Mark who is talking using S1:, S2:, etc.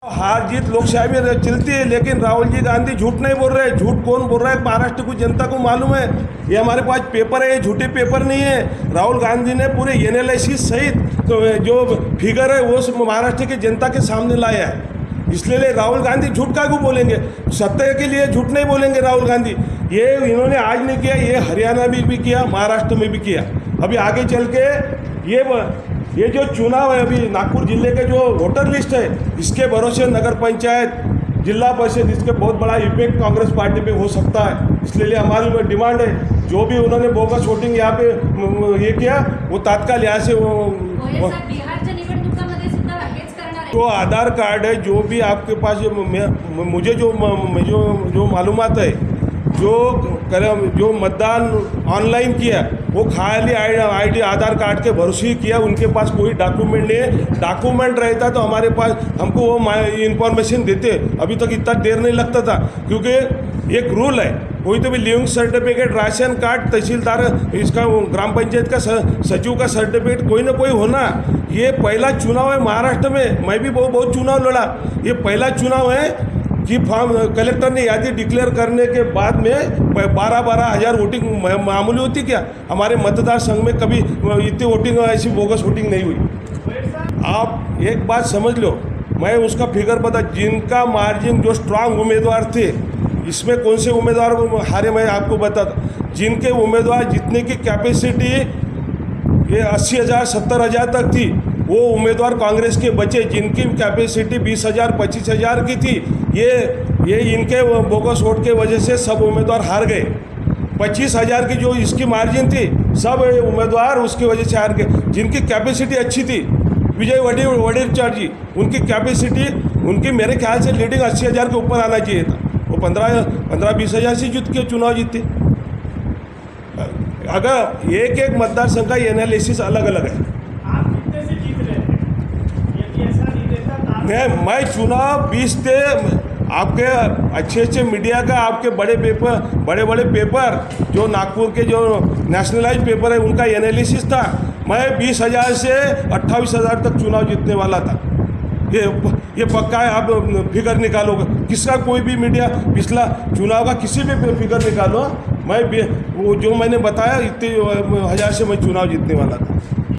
S1: हार जीत लोकशाही में चलती है, लेकिन राहुल जी गांधी झूठ नहीं बोल रहे। झूठ कौन बोल रहा है? महाराष्ट्र की जनता को मालूम है। ये हमारे पास पेपर है, ये झूठे पेपर नहीं है। राहुल गांधी ने पूरे एनालिसिस सहित तो जो फिगर है वो महाराष्ट्र की जनता के सामने लाया है। इसलिए राहुल गांधी झूठ का क्यों बोलेंगे? सत्य के लिए झूठ नहीं बोलेंगे राहुल गांधी। ये इन्होंने आज नहीं किया, ये हरियाणा में भी किया, महाराष्ट्र में भी किया। अभी आगे चल के ये जो चुनाव है, अभी नागपुर जिले के जो वोटर लिस्ट है, इसके भरोसे नगर पंचायत, जिला परिषद, इसके बहुत बड़ा इफेक्ट कांग्रेस पार्टी पे हो सकता है। इसलिए हमारी डिमांड है, जो भी उन्होंने बोगस वोटिंग यहाँ पे ये किया, वो तात्काल यहाँ से तो आधार कार्ड है, जो भी आपके पास मुझे जो मालूमात है, जो मतदान ऑनलाइन किया वो खाली आईडी आधार कार्ड के भरोसे ही किया। उनके पास कोई डॉक्यूमेंट नहीं है। डॉक्यूमेंट रहता तो हमारे पास हमको वो इन्फॉर्मेशन देते। अभी तक इतना देर नहीं लगता था, क्योंकि एक रूल है, कोई तो भी लिविंग सर्टिफिकेट, राशन कार्ड, तहसीलदार, इसका ग्राम पंचायत का सचिव का सर्टिफिकेट कोई ना कोई होना। ये पहला चुनाव है महाराष्ट्र में। मैं भी बहुत चुनाव लड़ा, ये पहला चुनाव है कि फॉर्म कलेक्टर ने यादी डिक्लेयर करने के बाद में 12-12 हज़ार वोटिंग मामूली होती क्या? हमारे मतदार संघ में कभी इतनी वोटिंग, ऐसी बोगस वोटिंग नहीं हुई। आप एक बात समझ लो, मैं उसका फिगर बता, जिनका मार्जिन जो स्ट्रांग उम्मीदवार थे, इसमें कौन से उम्मीदवार हारे मैं आपको बताता। जिनके उम्मीदवार जितने की कैपेसिटी ये 80,000 70,000 तक थी, वो उम्मीदवार कांग्रेस के बचे। जिनकी कैपेसिटी 20,000 25,000 की थी, ये इनके बोगस वोट के वजह से सब उम्मीदवार हार गए। 25,000 की जो इसकी मार्जिन थी, सब उम्मीदवार उसकी वजह से हार गए। जिनकी कैपेसिटी अच्छी थी, विजय वडेरचार जी, उनकी कैपेसिटी, उनकी मेरे ख्याल से लीडिंग 80,000 के ऊपर आना चाहिए था। वो 15-20 हज़ार से जीत के चुनाव जीते। अगर एक मतदार संघ का एनालिसिस अलग अलग है। मैं चुनाव 20 थे, आपके अच्छे मीडिया का, आपके बड़े पेपर जो नागपुर के जो नेशनलाइज पेपर है, उनका एनालिसिस था। मैं 20,000 से 28,000 तक चुनाव जीतने वाला था। ये पक्का है। आप फिगर निकालोगे, किसका कोई भी मीडिया पिछला चुनाव का किसी भी फिगर निकालो, मैं वो जो मैंने बताया, इतने हज़ार से मैं चुनाव जीतने वाला था।